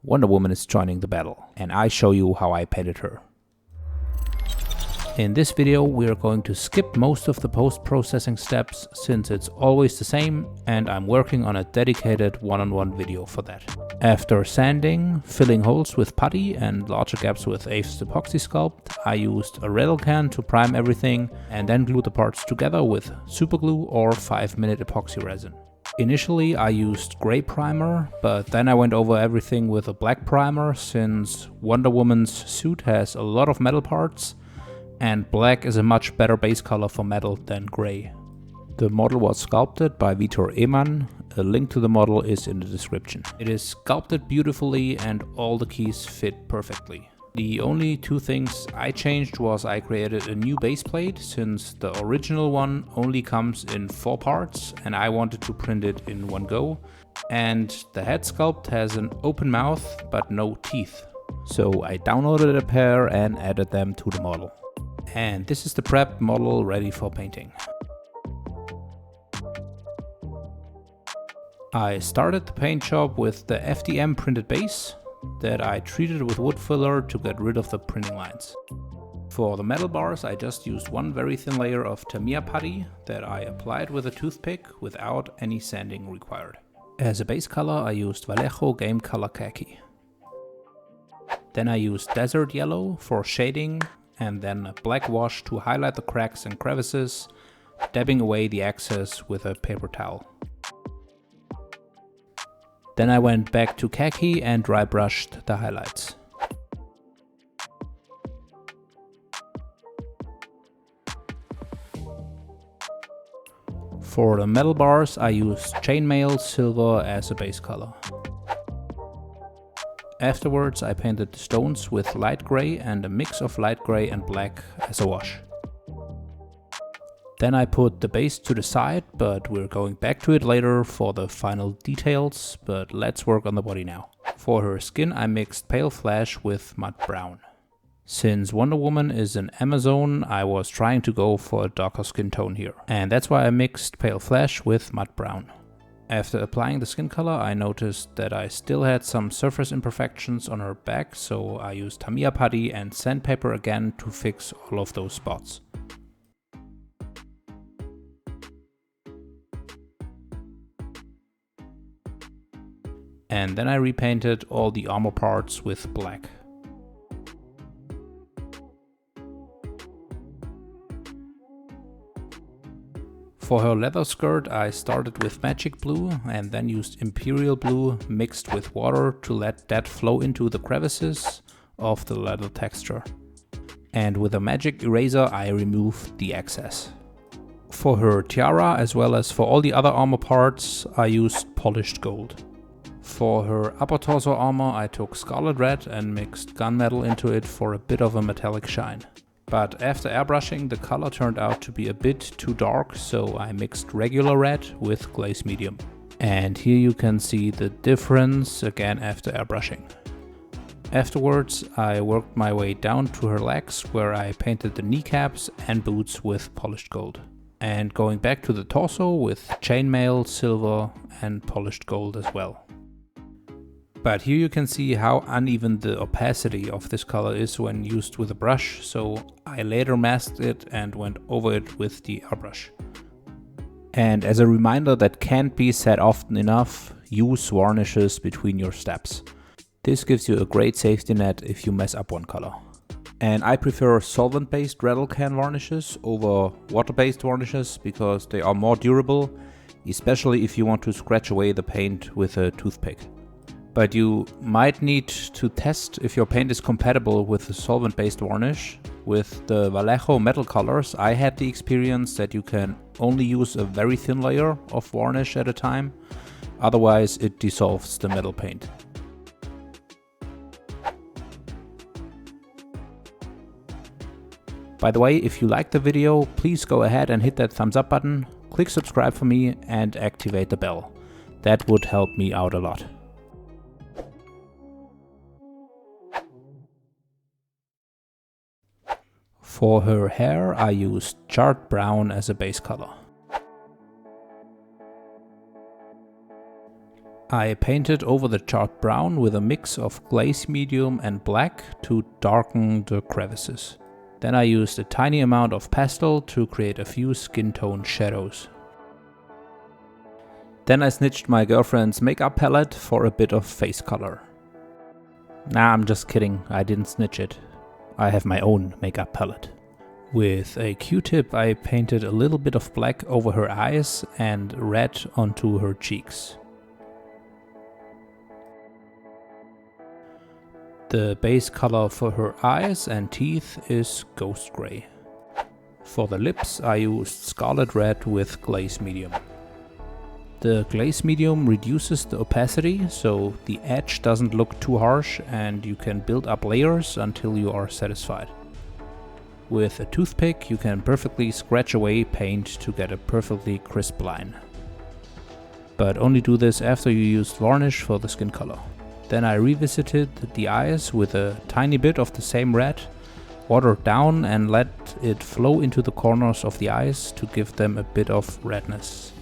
Wonder Woman is joining the battle, and I show you how I painted her. In this video we are going to skip most of the post-processing steps since it's always the same, and I'm working on a dedicated one-on-one video for that. After sanding, filling holes with putty and larger gaps with Aves epoxy sculpt, I used a rattle can to prime everything and then glued the parts together with superglue or 5-minute epoxy resin. Initially I used grey primer, but then I went over everything with a black primer since Wonder Woman's suit has a lot of metal parts and black is a much better base color for metal than grey. The model was sculpted by Vitor Eman. A link to the model is in the description. It is sculpted beautifully and all the keys fit perfectly. The only two things I changed was I created a new base plate since the original one only comes in 4 parts and I wanted to print it in one go. And the head sculpt has an open mouth but no teeth. So I downloaded a pair and added them to the model. And this is the prepped model ready for painting. I started the paint job with the FDM printed base that I treated with wood filler to get rid of the printing lines. For the metal bars I just used one very thin layer of Tamiya putty that I applied with a toothpick without any sanding required. As a base color I used Vallejo Game Color Khaki. Then I used Desert Yellow for shading and then a black wash to highlight the cracks and crevices, dabbing away the excess with a paper towel. Then I went back to khaki and dry brushed the highlights. For the metal bars I used chainmail silver as a base color. Afterwards I painted the stones with light grey and a mix of light grey and black as a wash. Then I put the base to the side, but we're going back to it later for the final details, but let's work on the body now. For her skin I mixed pale flesh with mud brown. Since Wonder Woman is an Amazon, I was trying to go for a darker skin tone here, and that's why I mixed pale flesh with mud brown. After applying the skin color I noticed that I still had some surface imperfections on her back, so I used Tamiya putty and sandpaper again to fix all of those spots. And then I repainted all the armor parts with black. For her leather skirt I started with magic blue and then used imperial blue mixed with water to let that flow into the crevices of the leather texture. And with a magic eraser I removed the excess. For her tiara as well as for all the other armor parts I used polished gold. For her upper torso armor I took scarlet red and mixed gunmetal into it for a bit of a metallic shine. But after airbrushing the color turned out to be a bit too dark, so I mixed regular red with glaze medium. And here you can see the difference again after airbrushing. Afterwards I worked my way down to her legs where I painted the kneecaps and boots with polished gold. And going back to the torso with chainmail, silver and polished gold as well. But here you can see how uneven the opacity of this color is when used with a brush, so I later masked it and went over it with the airbrush. And as a reminder that can't be said often enough, use varnishes between your steps. This gives you a great safety net if you mess up one color. And I prefer solvent-based rattle can varnishes over water-based varnishes because they are more durable, especially if you want to scratch away the paint with a toothpick. But you might need to test if your paint is compatible with a solvent-based varnish. With the Vallejo metal colors, I had the experience that you can only use a very thin layer of varnish at a time, otherwise it dissolves the metal paint. By the way, if you liked the video, please go ahead and hit that thumbs up button, click subscribe for me and activate the bell. That would help me out a lot. For her hair I used charred brown as a base color. I painted over the charred brown with a mix of glaze medium and black to darken the crevices. Then I used a tiny amount of pastel to create a few skin tone shadows. Then I snitched my girlfriend's makeup palette for a bit of face color. Nah, I'm just kidding, I didn't snitch it. I have my own makeup palette. With a Q-tip I painted a little bit of black over her eyes and red onto her cheeks. The base color for her eyes and teeth is ghost gray. For the lips I used scarlet red with glaze medium. The glaze medium reduces the opacity, so the edge doesn't look too harsh and you can build up layers until you are satisfied. With a toothpick you can perfectly scratch away paint to get a perfectly crisp line. But only do this after you used varnish for the skin color. Then I revisited the eyes with a tiny bit of the same red, watered down and let it flow into the corners of the eyes to give them a bit of redness.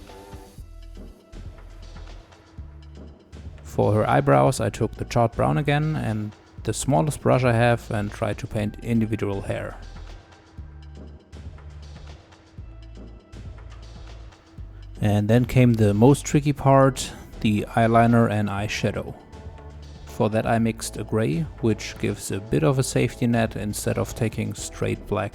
For her eyebrows I took the charred brown again and the smallest brush I have and tried to paint individual hair. And then came the most tricky part, the eyeliner and eyeshadow. For that I mixed a grey, which gives a bit of a safety net instead of taking straight black.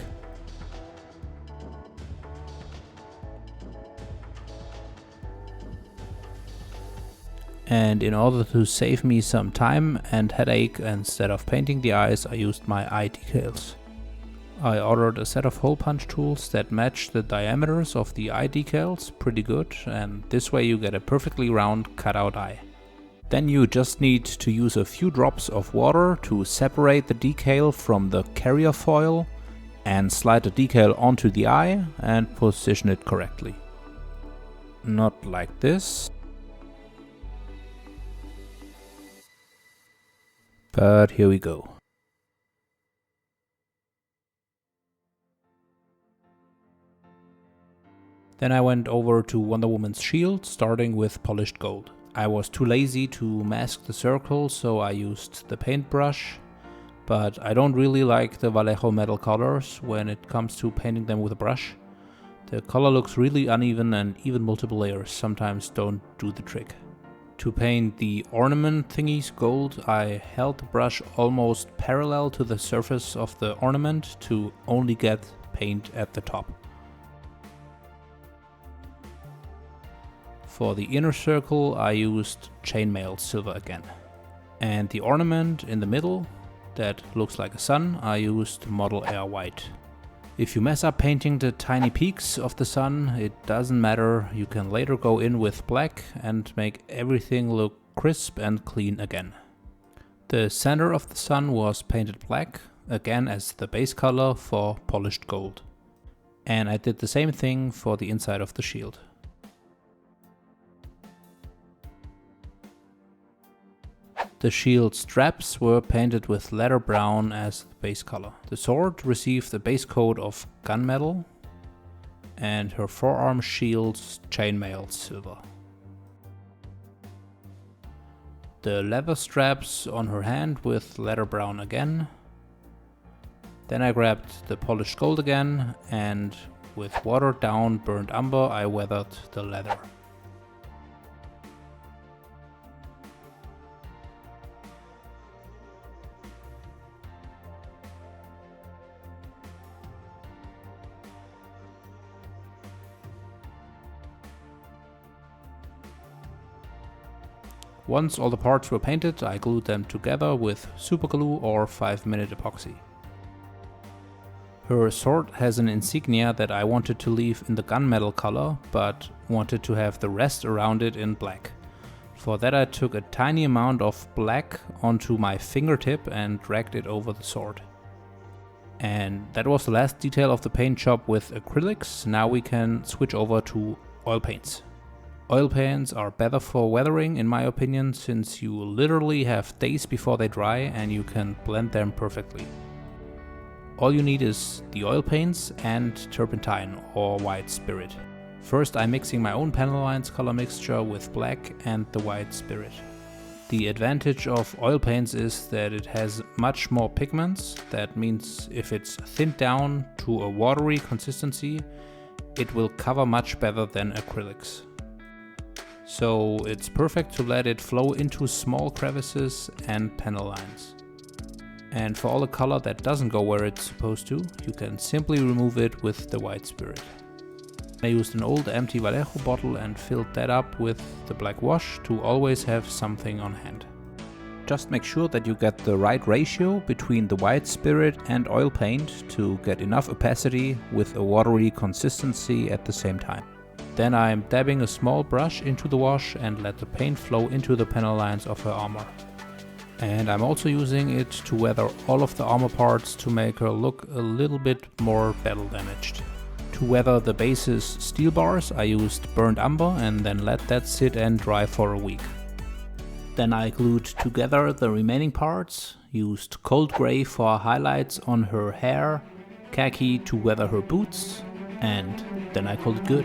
And in order to save me some time and headache, instead of painting the eyes I used my eye decals. I ordered a set of hole punch tools that match the diameters of the eye decals pretty good, and this way you get a perfectly round cutout eye. Then you just need to use a few drops of water to separate the decal from the carrier foil and slide the decal onto the eye and position it correctly. Not like this, but here we go. Then I went over to Wonder Woman's shield, starting with polished gold. I was too lazy to mask the circle, so I used the paintbrush, but I don't really like the Vallejo metal colors when it comes to painting them with a brush. The color looks really uneven and even multiple layers sometimes don't do the trick. To paint the ornament thingies gold, I held the brush almost parallel to the surface of the ornament to only get paint at the top. For the inner circle I used chainmail silver again. And the ornament in the middle, that looks like a sun, I used Model Air white. If you mess up painting the tiny peaks of the sun, it doesn't matter, you can later go in with black and make everything look crisp and clean again. The center of the sun was painted black, again as the base color for polished gold. And I did the same thing for the inside of the shield. The shield straps were painted with leather brown as the base color. The sword received a base coat of gunmetal and her forearm shields chainmail silver. The leather straps on her hand with leather brown again. Then I grabbed the polished gold again and with watered down burnt umber I weathered the leather. Once all the parts were painted, I glued them together with super glue or 5-minute epoxy. Her sword has an insignia that I wanted to leave in the gunmetal color, but wanted to have the rest around it in black. For that I took a tiny amount of black onto my fingertip and dragged it over the sword. And that was the last detail of the paint job with acrylics. Now we can switch over to oil paints. Oil paints are better for weathering in my opinion, since you literally have days before they dry and you can blend them perfectly. All you need is the oil paints and turpentine or white spirit. First I'm mixing my own panel lines color mixture with black and the white spirit. The advantage of oil paints is that it has much more pigments. That means if it's thinned down to a watery consistency, it will cover much better than acrylics. So it's perfect to let it flow into small crevices and panel lines. And for all the color that doesn't go where it's supposed to, you can simply remove it with the white spirit. I used an old empty Vallejo bottle and filled that up with the black wash to always have something on hand. Just make sure that you get the right ratio between the white spirit and oil paint to get enough opacity with a watery consistency at the same time. Then I'm dabbing a small brush into the wash and let the paint flow into the panel lines of her armor. And I'm also using it to weather all of the armor parts to make her look a little bit more battle damaged. To weather the base's steel bars, I used burnt umber and then let that sit and dry for a week. Then I glued together the remaining parts, used cold gray for highlights on her hair, khaki to weather her boots, and then I called it good.